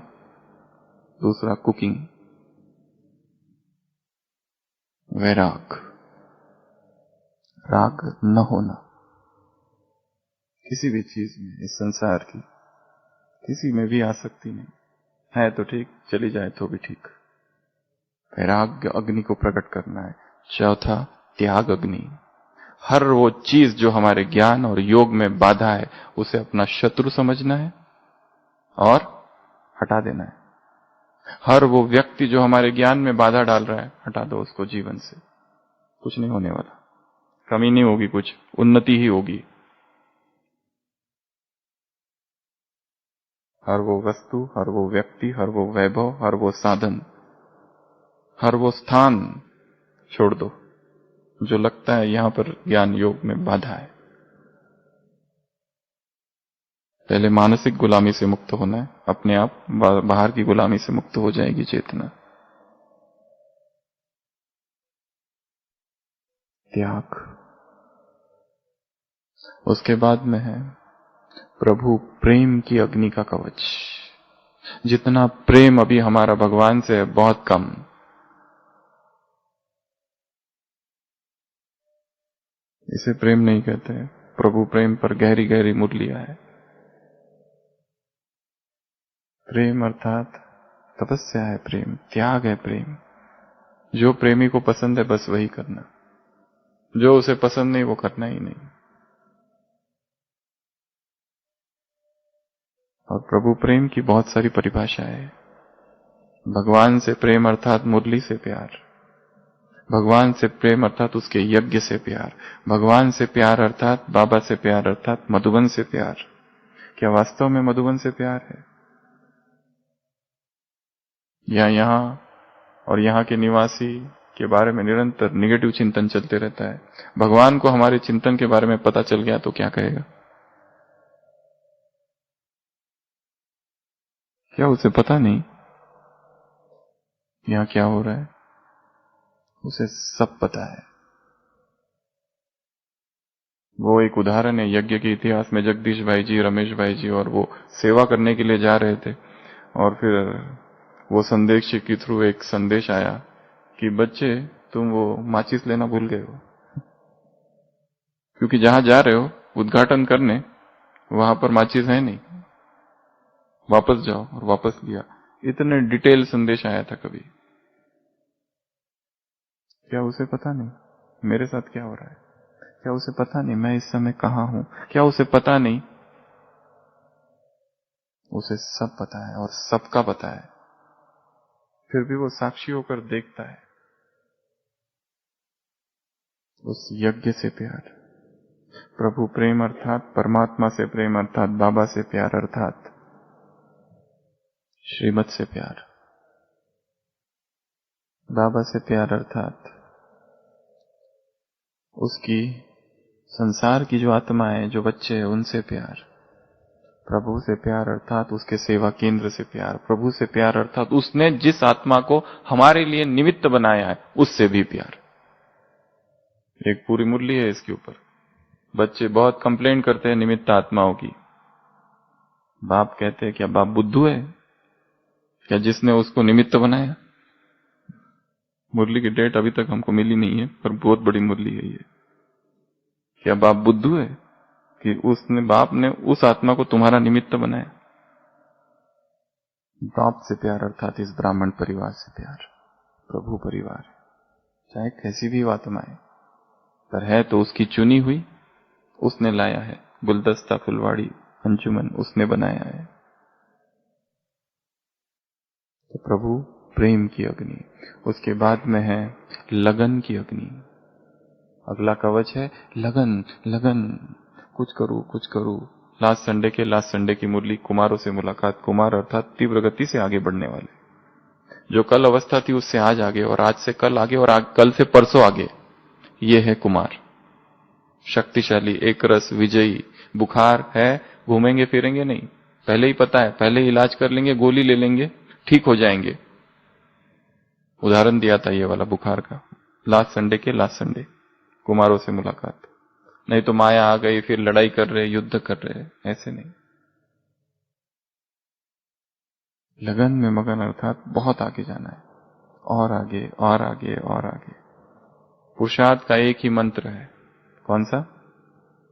दूसरा कुकिंग, वैराग, राग न होना किसी भी चीज में, इस संसार की किसी में भी आसक्ति नहीं है तो ठीक, चली जाए तो भी ठीक। वैराग्य अग्नि को प्रकट करना है। चौथा, त्याग अग्नि। हर वो चीज जो हमारे ज्ञान और योग में बाधा है उसे अपना शत्रु समझना है और हटा देना है। हर वो व्यक्ति जो हमारे ज्ञान में बाधा डाल रहा है, हटा दो उसको जीवन से। कुछ नहीं होने वाला, कमी नहीं होगी, कुछ उन्नति ही होगी। हर वो वस्तु, हर वो व्यक्ति, हर वो वैभव, हर वो साधन, हर वो स्थान छोड़ दो जो लगता है यहां पर ज्ञान योग में बाधा है। पहले मानसिक गुलामी से मुक्त होना है, अपने आप बाहर की गुलामी से मुक्त हो जाएगी चेतना। त्याग। उसके बाद में है प्रभु प्रेम की अग्नि का कवच। जितना प्रेम अभी हमारा भगवान से है बहुत कम। इसे प्रेम नहीं कहते, प्रभु प्रेम पर गहरी गहरी मुरलियां है। प्रेम अर्थात तपस्या है, प्रेम त्याग है। प्रेम जो प्रेमी को पसंद है बस वही करना, जो उसे पसंद नहीं वो करना ही नहीं। और प्रभु प्रेम की बहुत सारी परिभाषाएं है। भगवान से प्रेम अर्थात मुरली से प्यार, भगवान से प्रेम अर्थात उसके यज्ञ से प्यार, भगवान से प्यार अर्थात बाबा से प्यार अर्थात मधुबन से प्यार। क्या वास्तव में मधुबन से प्यार है, या यहां और यहां के निवासी के बारे में निरंतर निगेटिव चिंतन चलते रहता है? भगवान को हमारे चिंतन के बारे में पता चल गया तो क्या कहेगा? क्या उसे पता नहीं यहां क्या हो रहा है? उसे सब पता है। वो एक उदाहरण है यज्ञ के इतिहास में। जगदीश भाई जी, रमेश भाई जी और वो सेवा करने के लिए जा रहे थे, और फिर वो संदेश के थ्रू एक संदेश आया कि बच्चे तुम वो माचिस लेना भूल गए हो, क्योंकि जहां जा रहे हो उद्घाटन करने वहां पर माचिस है नहीं, वापस जाओ। और वापस लिया। इतने डिटेल संदेश आया था कभी। क्या उसे पता नहीं मेरे साथ क्या हो रहा है? क्या उसे पता नहीं मैं इस समय कहां हूं? क्या उसे पता नहीं? उसे सब पता है और सबका पता है, फिर भी वो साक्षी होकर देखता है। उस यज्ञ से प्यार, प्रभु प्रेम अर्थात परमात्मा से प्रेम अर्थात बाबा से प्यार अर्थात श्रीमत से प्यार। बाबा से प्यार अर्थात उसकी संसार की जो आत्मा है, जो बच्चे हैं, उनसे प्यार। प्रभु से प्यार अर्थात उसके सेवा केंद्र से प्यार। प्रभु से प्यार अर्थात उसने जिस आत्मा को हमारे लिए निमित्त बनाया है उससे भी प्यार। एक पूरी मुरली है इसके ऊपर। बच्चे बहुत कंप्लेंट करते हैं निमित्त आत्माओं की। बाप कहते हैं क्या बाप बुद्धू है क्या जिसने उसको निमित्त बनाया? मुरली की डेट अभी तक हमको मिली नहीं है, पर बहुत बड़ी मुरली है ये। क्या बाप बुद्धू है कि उसने बाप ने उस आत्मा को तुम्हारा निमित्त बनाया? बाप से प्यार अर्थात इस ब्राह्मण परिवार से प्यार। प्रभु परिवार चाहे कैसी भी आत्मा है, पर है तो उसकी चुनी हुई, उसने लाया है। गुलदस्ता, फुलवाड़ी, अंजुमन उसने बनाया है। तो प्रभु प्रेम की अग्नि। उसके बाद में है लगन की अग्नि। अगला कवच है लगन, लगन, कुछ करूं। लास्ट संडे की मुरली, कुमारों से मुलाकात। कुमार अर्थात तीव्र गति से आगे बढ़ने वाले, जो कल अवस्था थी उससे आज आगे, और आज से कल आगे, और कल से परसों आगे। ये है कुमार, शक्तिशाली, एक रस, विजयी। बुखार है, घूमेंगे फिरेंगे नहीं, पहले ही पता है, पहले ही इलाज कर लेंगे, गोली ले लेंगे, ठीक हो जाएंगे। उदाहरण दिया था ये वाला बुखार का, लास्ट संडे, कुमारों से मुलाकात। नहीं तो माया आ गई, फिर लड़ाई कर रहे, युद्ध कर रहे, ऐसे नहीं। लगन में मगन अर्थात बहुत आगे जाना है, और आगे और आगे और आगे। पुरुषार्थ का एक ही मंत्र है, कौन सा?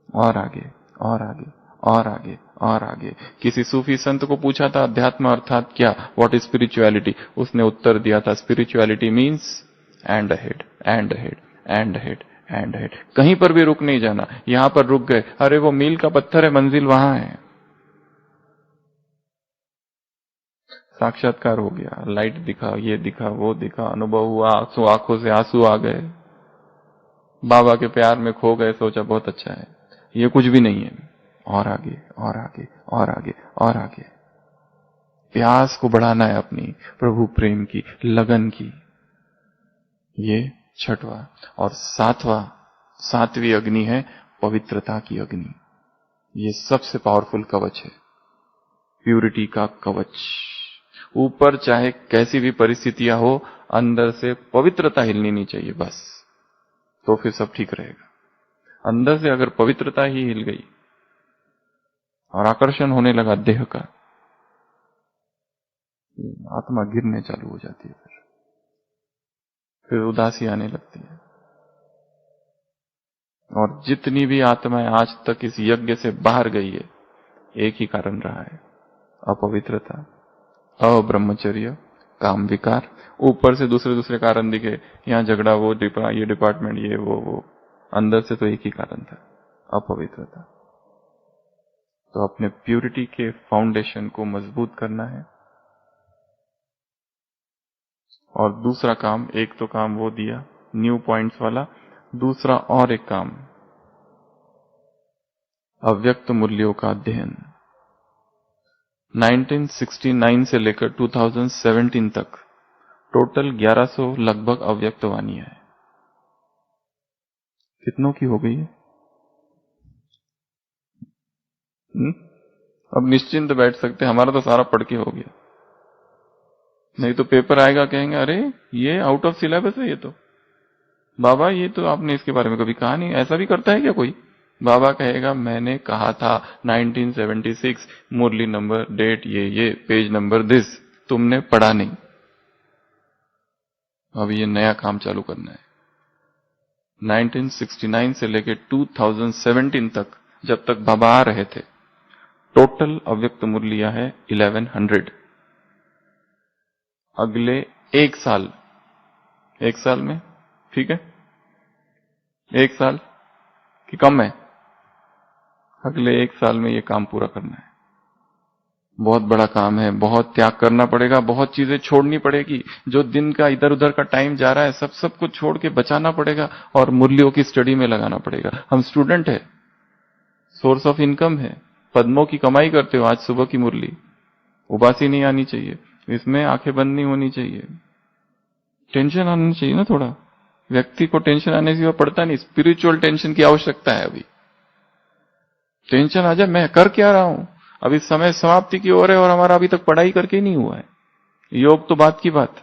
और आगे और आगे और आगे और आगे। किसी सूफी संत को पूछा था अध्यात्म अर्थात क्या, व्हाट इज स्पिरिचुअलिटी? उसने उत्तर दिया था spirituality means and ahead, and ahead, and ahead, and ahead. कहीं पर भी रुक नहीं जाना। यहां पर रुक गए, अरे वो मील का पत्थर है, मंजिल वहां है। साक्षात्कार हो गया, लाइट दिखा, ये दिखा, वो दिखा, अनुभव हुआ, आंखों से आंसू आ गए, बाबा के प्यार में खो गए, सोचा बहुत अच्छा है। ये कुछ भी नहीं है, और आगे और आगे और आगे और आगे। प्यास को बढ़ाना है अपनी, प्रभु प्रेम की, लगन की। ये छठवां। और सातवीं अग्नि है पवित्रता की अग्नि। ये सबसे पावरफुल कवच है, प्यूरिटी का कवच। ऊपर चाहे कैसी भी परिस्थितियां हो, अंदर से पवित्रता हिलनी नहीं चाहिए बस, तो फिर सब ठीक रहेगा। अंदर से अगर पवित्रता ही हिल गई और आकर्षण होने लगा देह का, आत्मा गिरने चालू हो जाती है, फिर उदासी आने लगती है। और जितनी भी आत्माएं आज तक इस यज्ञ से बाहर गई है, एक ही कारण रहा है, अपवित्रता, अब्रह्मचर्य, काम विकार। ऊपर से दूसरे दूसरे कारण दिखे, यहाँ झगड़ा, वो ये डिपार्टमेंट, ये वो, अंदर से तो एक ही कारण था, अपवित्रता। तो अपने प्यूरिटी के फाउंडेशन को मजबूत करना है। और दूसरा काम, एक तो काम वो दिया न्यू पॉइंट्स वाला, दूसरा और एक काम, अव्यक्त मूल्यों का अध्ययन। 1969 से लेकर 2017 तक टोटल 1100 लगभग अव्यक्त वाणियां है। कितनों की हो गई है? अब निश्चिंत बैठ सकते, हमारा तो सारा पढ़ के हो गया। नहीं तो पेपर आएगा, कहेंगे अरे ये आउट ऑफ सिलेबस है, ये तो बाबा, ये तो आपने इसके बारे में कभी कहा नहीं। ऐसा भी करता है क्या कोई? बाबा कहेगा मैंने कहा था 1976, मुरली नंबर, डेट ये, पेज नंबर दिस, तुमने पढ़ा नहीं। अब ये नया काम चालू करना है। 1969 से लेकर 2017 तक, जब तक बाबा आ रहे थे, टोटल अव्यक्त मुरलियां है 1100। अगले एक साल में, ठीक है, एक साल कि कम है, अगले एक साल में ये काम पूरा करना है। बहुत बड़ा काम है, बहुत त्याग करना पड़ेगा, बहुत चीजें छोड़नी पड़ेगी। जो दिन का इधर उधर का टाइम जा रहा है, सब कुछ छोड़ के बचाना पड़ेगा, और मुरलियों की स्टडी में लगाना पड़ेगा। हम स्टूडेंट है, सोर्स ऑफ इनकम है, पद्मों की कमाई करते हो। आज सुबह की मुरली, उबासी नहीं आनी चाहिए, इसमें आंखें बंद नहीं होनी चाहिए, टेंशन आना चाहिए ना थोड़ा। व्यक्ति को टेंशन आने से पड़ता नहीं, स्पिरिचुअल टेंशन की आवश्यकता है। अभी टेंशन आ जाए, मैं कर क्या रहा हूं, अभी समय समाप्ति की ओर है और हमारा अभी तक पढ़ाई करके ही नहीं हुआ है। योग तो बात की बात,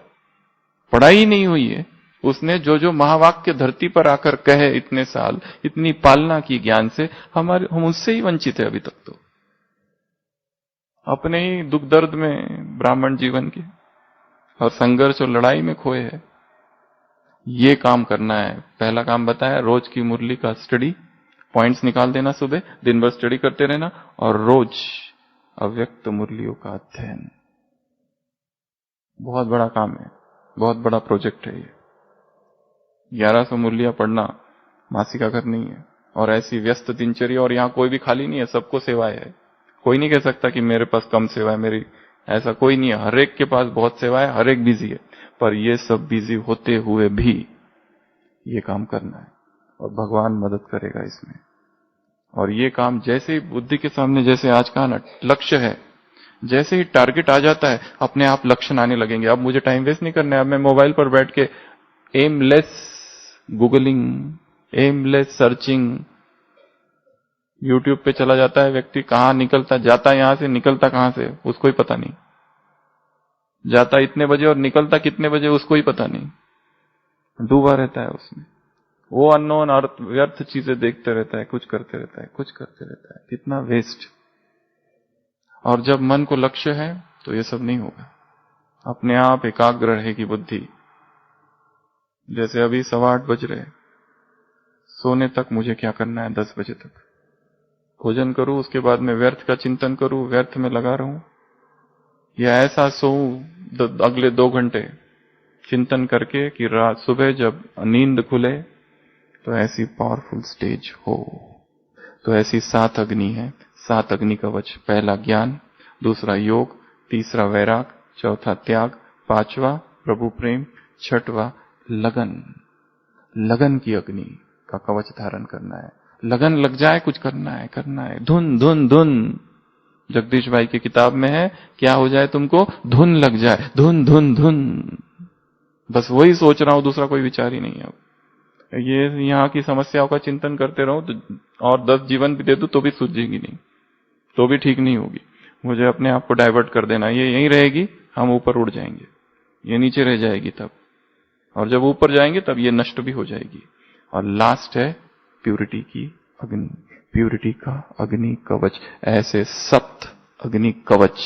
पढ़ाई ही नहीं हुई है। उसने जो महावाक्य धरती पर आकर कहे, इतने साल इतनी पालना की ज्ञान से, हम उससे ही वंचित है अभी तक। तो अपने ही दुख दर्द में ब्राह्मण जीवन के और संघर्ष और लड़ाई में खोए है। ये काम करना है। पहला काम बताया, रोज की मुरली का स्टडी, पॉइंट्स निकाल देना, सुबह दिन भर स्टडी करते रहना, और रोज अव्यक्त मुरलियों का अध्ययन। बहुत बड़ा काम है, बहुत बड़ा प्रोजेक्ट है ये। 1100 मुरलियां पढ़ना मासी का घर नहीं है, और ऐसी व्यस्त दिनचर्या, और यहां कोई भी खाली नहीं है, सबको सेवाएं है। कोई नहीं कह सकता कि मेरे पास कम सेवा है मेरी, ऐसा कोई नहीं है। हर एक के पास बहुत सेवा है, हर एक बिजी है, पर ये सब बिजी होते हुए भी ये काम करना है। और भगवान मदद करेगा इसमें। और ये काम जैसे ही बुद्धि के सामने, जैसे आज का ना लक्ष्य है, जैसे ही टारगेट आ जाता है अपने आप लक्षण आने लगेंगे। अब मुझे टाइम वेस्ट नहीं करना है, अब मैं मोबाइल पर बैठ के aimless googling, aimless searching, YouTube पे चला जाता है व्यक्ति, कहां निकलता जाता है, यहां से निकलता कहां से उसको ही पता नहीं, जाता इतने बजे और निकलता कितने बजे उसको ही पता नहीं, डूबा रहता है उसमें। वो अननोन अर्थ व्यर्थ चीजें देखते रहता है, कुछ करते रहता है, कुछ करते रहता है, कितना वेस्ट। और जब मन को लक्ष्य है तो ये सब नहीं होगा, अपने आप एकाग्र रहेगी बुद्धि। जैसे अभी 8:15 बज रहे, सोने तक मुझे क्या करना है, 10 बजे तक भोजन करूं, उसके बाद में व्यर्थ का चिंतन करूं, व्यर्थ में लगा रहूं, या ऐसा सोऊं अगले 2 घंटे चिंतन करके कि रात सुबह जब नींद खुले तो ऐसी पावरफुल स्टेज हो। तो ऐसी 7 अग्नि है, 7 अग्नि कवच। पहला ज्ञान, दूसरा योग, तीसरा वैराग, चौथा त्याग, पांचवा प्रभु प्रेम, छठवा लगन। लगन की अग्नि का कवच धारण करना है, लगन लग जाए, कुछ करना है, करना है। धुन धुन धुन, जगदीश भाई की किताब में है, क्या हो जाए तुमको, धुन लग जाए, धुन धुन धुन। बस वही सोच रहा हूं, दूसरा कोई विचार ही नहीं है। ये यहाँ की समस्याओं का चिंतन करते रहो तो, और 10 जीवन भी दे दो तो भी सूझेगी नहीं, तो भी ठीक नहीं होगी। मुझे अपने आप को डाइवर्ट कर देना, ये यहीं रहेगी, हम ऊपर उड़ जाएंगे, ये नीचे रह जाएगी तब, और जब ऊपर जाएंगे तब ये नष्ट भी हो जाएगी। और लास्ट है प्यूरिटी की अग्नि, प्यूरिटी का अग्नि कवच। ऐसे 7 अग्नि कवच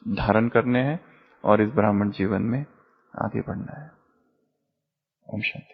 धारण करने हैं और इस ब्राह्मण जीवन में आगे बढ़ना है। ओम शांति।